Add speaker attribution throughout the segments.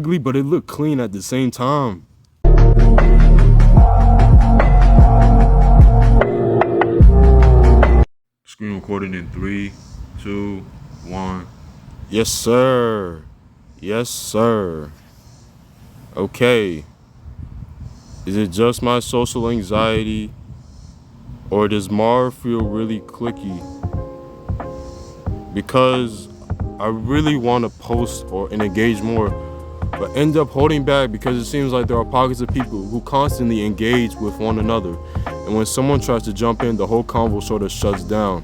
Speaker 1: ugly, but it looked clean at the same time.
Speaker 2: Screen recording in 3, 2, 1.
Speaker 1: Yes, sir. Yes, sir. Okay. Is it just my social anxiety, or does Mara feel really cliquey? Because I really want to post and engage more, but end up holding back because it seems like there are pockets of people who constantly engage with one another. And when someone tries to jump in, the whole convo sort of shuts down.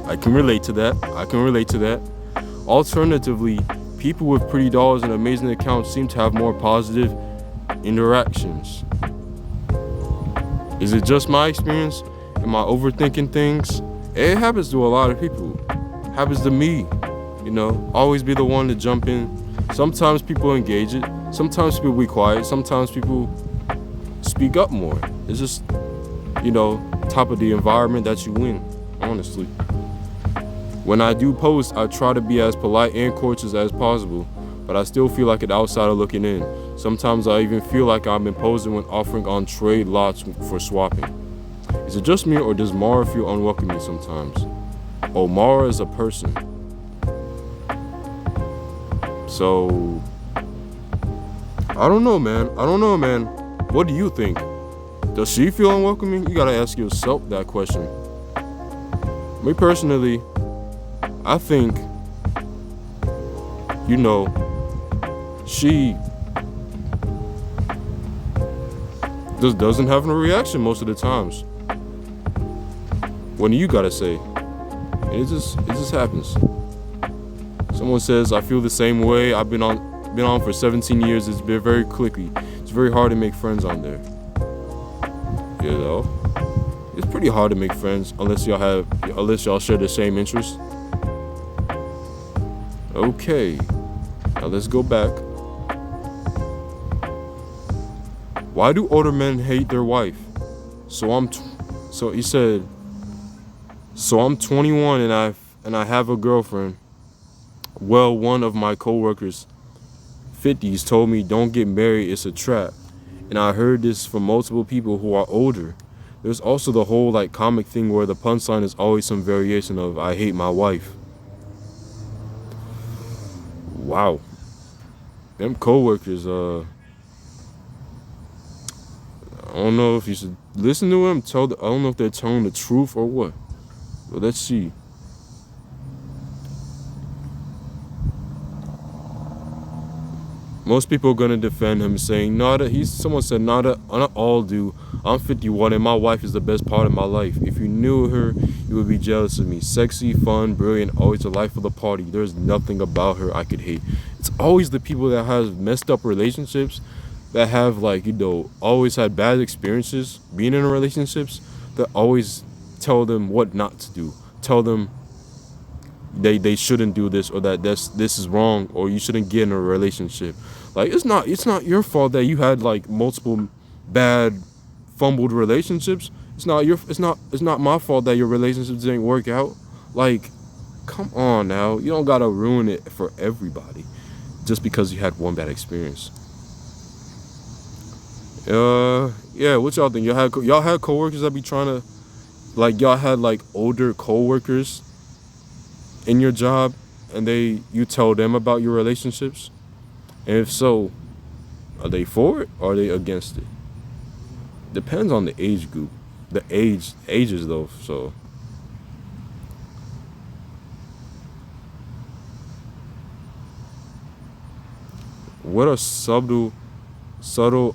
Speaker 1: I can relate to that. Alternatively, people with pretty dolls and amazing accounts seem to have more positive interactions. Is it just my experience? Am I overthinking things? It happens to a lot of people. It happens to me. Always be the one to jump in. Sometimes people engage it. Sometimes people be quiet. Sometimes people speak up more. It's just, top of the environment that you in, honestly. When I do post, I try to be as polite and courteous as possible, but I still feel like an outsider looking in. Sometimes I even feel like I'm imposing when offering on trade lots for swapping. Is it just me, or does Mara feel unwelcoming sometimes? Oh, Mara is a person. So, I don't know, man. What do you think? Does she feel unwelcoming? You gotta ask yourself that question. Me personally, I think, she just doesn't have a reaction most of the times. What do you gotta say? It just happens. Someone says, I feel the same way. I've been on for 17 years. It's been very cliquey. It's very hard to make friends on there. It's pretty hard to make friends unless y'all share the same interests. Okay, now let's go back. Why do older men hate their wife? So I'm 21 and I have a girlfriend. Well, one of my coworkers, 50s, told me don't get married, it's a trap. And I heard this from multiple people who are older. There's also the whole comic thing where the punchline is always some variation of I hate my wife. Wow. Them coworkers, I don't know if you should listen to them, I don't know if they're telling the truth or what. But let's see. Most people are gonna defend him, saying, someone said, not all do. I'm 51 and my wife is the best part of my life. If you knew her, you would be jealous of me. Sexy, fun, brilliant, always the life of the party. There's nothing about her I could hate. It's always the people that have messed up relationships, that have always had bad experiences being in relationships, that always tell them what not to do. Tell them they shouldn't do this, or that this is wrong, or you shouldn't get in a relationship. It's not your fault that you had multiple bad fumbled relationships. It's not my fault that your relationships didn't work out. Come on now. You don't gotta ruin it for everybody just because you had one bad experience. Yeah, what y'all think? Y'all had coworkers that be trying to y'all had older coworkers in your job, and you tell them about your relationships? And if so, are they for it or are they against it? Depends on the age group. The ages though, so. What are subtle,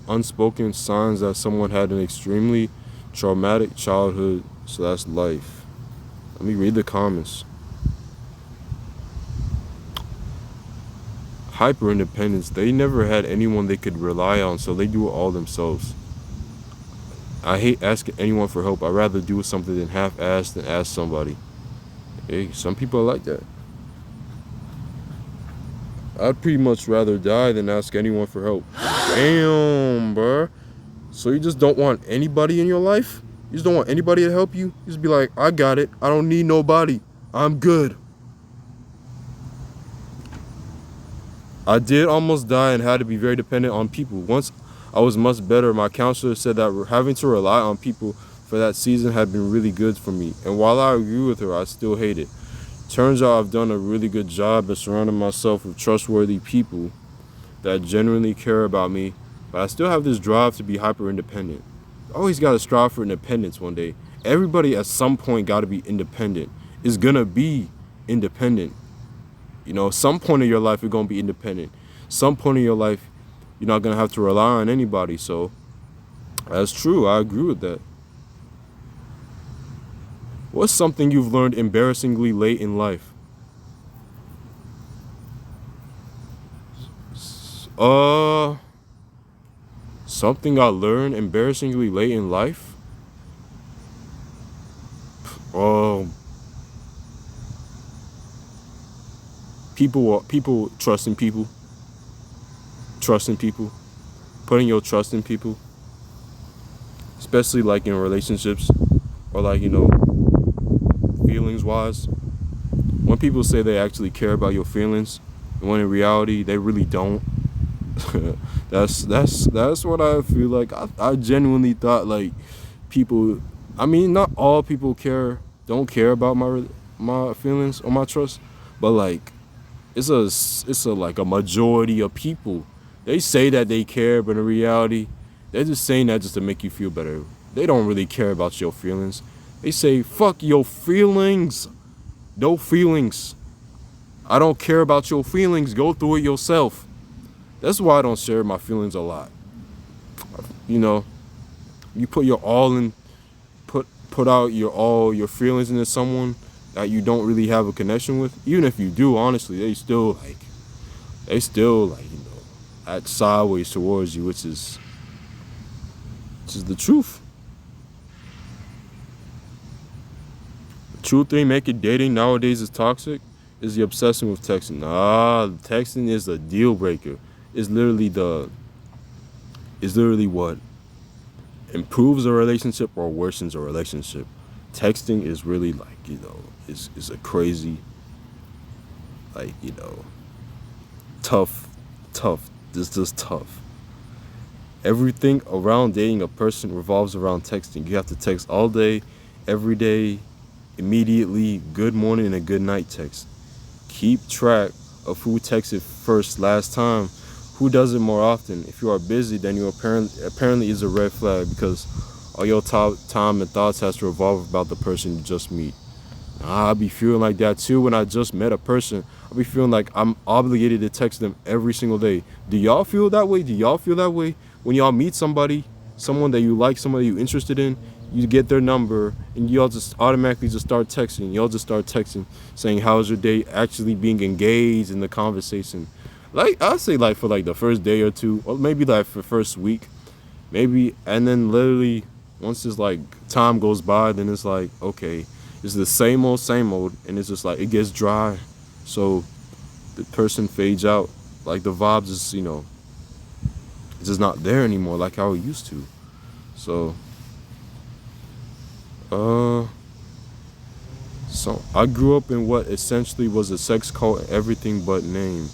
Speaker 1: unspoken signs that someone had an extremely traumatic childhood/life? Let me read the comments. Hyper independence. They never had anyone they could rely on, so they do it all themselves. I hate asking anyone for help. I'd rather do something than half-assed than ask somebody. Hey, some people are like that. I'd pretty much rather die than ask anyone for help. Damn, bruh. So you just don't want anybody in your life? You just don't want anybody to help you? You just be like, I got it. I don't need nobody. I'm good. I did almost die and had to be very dependent on people. Once I was much better, my counselor said that having to rely on people for that season had been really good for me. And while I agree with her, I still hate it. Turns out I've done a really good job at surrounding myself with trustworthy people that genuinely care about me, but I still have this drive to be hyper independent. Always got to strive for independence one day. Everybody at some point got to be independent. Is gonna be independent. You know, some point in your life you're gonna be independent. Some point in your life you're not gonna have to rely on anybody. So that's true. I agree with that. What's something you've learned embarrassingly late in life? Uh, Something I learned embarrassingly late in life. Um, people trusting people, putting your trust in people, especially like in relationships or like feelings wise. When people say they actually care about your feelings, and when in reality they really don't. That's what I feel like. I genuinely thought like people. I mean, not all people don't care about my feelings or my trust, but like it's a like a majority of people. They say that they care, but in reality, they're just saying that just to make you feel better. They don't really care about your feelings. They say fuck your feelings. No feelings. I don't care about your feelings. Go through it yourself. That's why I don't share my feelings a lot. You know, you put your all in, put out your feelings into someone that you don't really have a connection with. Even if you do, honestly, they still act sideways towards you, which is the truth. The true thing making dating nowadays is toxic is the obsession with texting. Texting is a deal breaker. It's literally what improves a relationship or worsens a relationship. Texting is really is a crazy, like, tough, tough. This is just tough. Everything around dating a person revolves around texting. You have to text all day, every day, immediately, good morning and a good night text. Keep track of who texted first last time, who does it more often. If you are busy, then you apparently is a red flag because all your time and thoughts has to revolve about the person you just meet. I be feeling like that too when I just met a person. I be feeling like I'm obligated to text them every single day. Do y'all feel that way? Do y'all feel that way? When y'all meet someone that you like, somebody you interested in, you get their number and y'all just automatically just start texting. Y'all just start texting, saying how's your day, actually being engaged in the conversation. Like I'd say like for like the first day or two, or maybe like for the first week, maybe, and then literally once it's like time goes by, then it's like, okay, it's the same old, and it's just like it gets dry. So the person fades out. Like the vibes is, it's just not there anymore like how it used to. So so I grew up in what essentially was a sex cult, everything but name.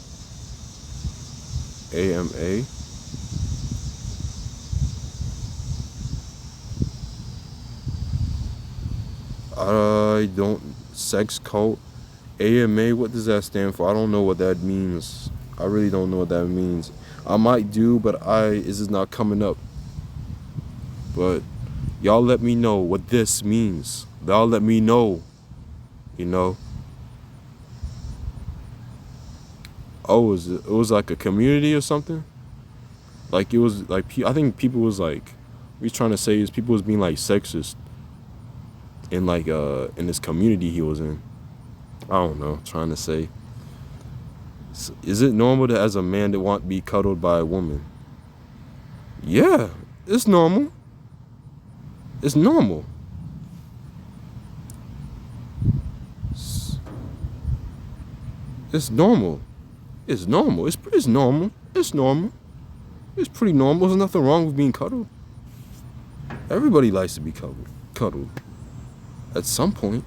Speaker 1: AMA. I don't sex cult. AMA, what does that stand for? I don't know what that means. I really don't know what that means. I might do, but it's just not coming up. But y'all let me know what this means. Y'all let me know. Oh, it was like a community or something? Like it was like I think people was like what he's trying to say is people was being like sexist in like in this community he was in. I don't know, trying to say. Is it normal to, as a man, to want to be cuddled by a woman? Yeah, it's normal. It's normal. It's normal. It's normal. It's normal. It's normal. It's pretty normal. There's nothing wrong with being cuddled. Everybody likes to be cuddled. At some point.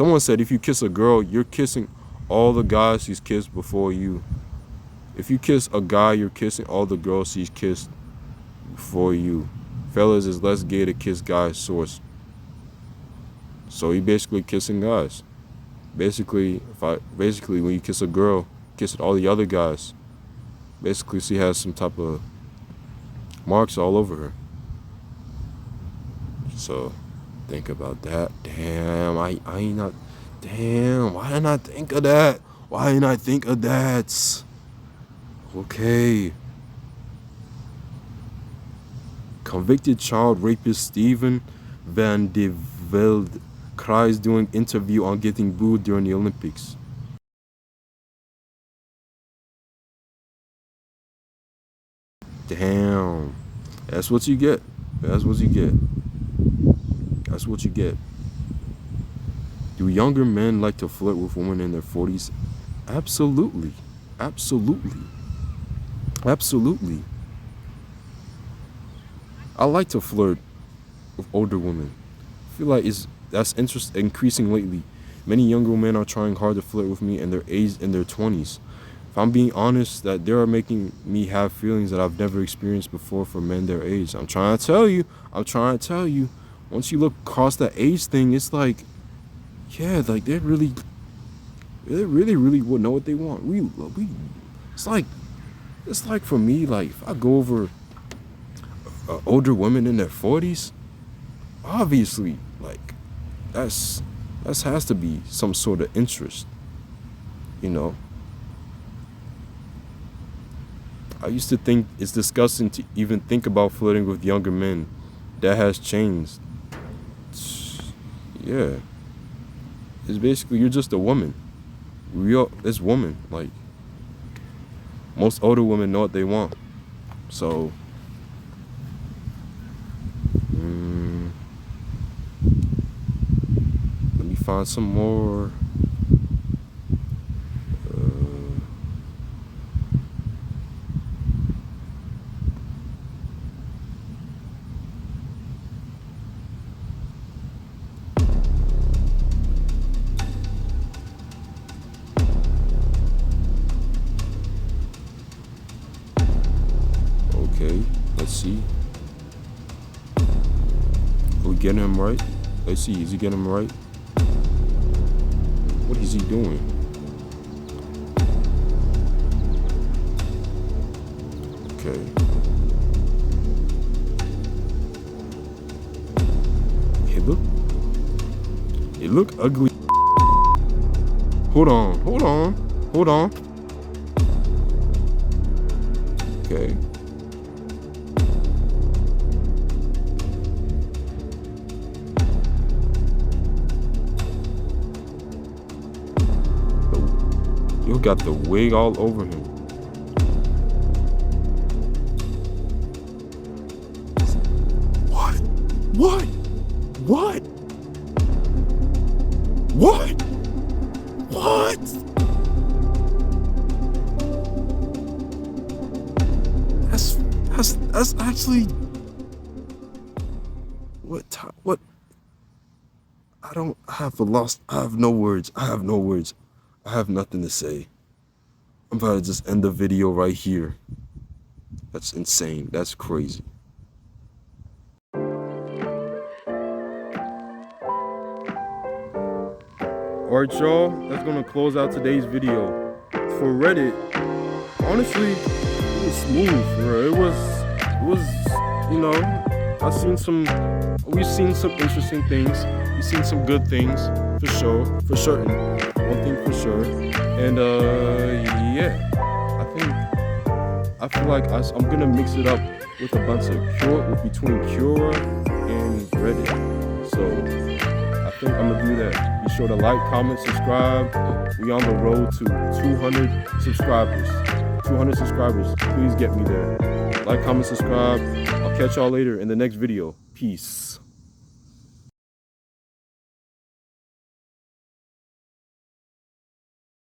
Speaker 1: Someone said if you kiss a girl, you're kissing all the guys she's kissed before you. If you kiss a guy, you're kissing all the girls she's kissed before you. Fellas, it's less gay to kiss guys source. So you basically kissing guys. Basically, when you kiss a girl, kiss all the other guys. Basically, she has some type of marks all over her. So think about that. Damn, I ain't not. Damn, why didn't I think of that? Why didn't I think of that? Okay. Convicted child rapist Steven Van de Velde cries during interview on getting booed during the Olympics. Damn. That's what you get. That's what you get. That's what you get. Do younger men like to flirt with women in their 40s? Absolutely. Absolutely. Absolutely. I like to flirt with older women. I feel like that's increasing lately. Many younger men are trying hard to flirt with me in their age in their 20s. If I'm being honest, that they are making me have feelings that I've never experienced before for men their age. I'm trying to tell you. Once you look across that age thing, it's like, yeah, like they really would know what they want. It's like for me, like if I go over older women in their 40s, obviously, like that has to be some sort of interest, you know. I used to think it's disgusting to even think about flirting with younger men. That has changed. Yeah. It's basically, you're just a woman. It's woman. Like, most older women know what they want. So, let me find some more. Okay, let's see. Are we getting him right? Let's see, is he getting him right? What is he doing? Okay. It look ugly. Hold on. Okay. You got the wig all over him. What? That's actually what? I have no words. I have nothing to say. I'm about to just end the video right here. That's insane. That's crazy. Alright, y'all. That's gonna close out today's video. For Reddit, honestly, it was smooth, bro. It was, you know, we've seen some interesting things. We've seen some good things, for certain. One thing for sure. And, yeah. I feel like I'm gonna mix it up with a bunch of between Cura and Reddit. So, I think I'm gonna do that. Be sure to like, comment, subscribe. We on the road to 200 subscribers. 200 subscribers. Please get me there. Like, comment, subscribe. I'll catch y'all later in the next video. Peace.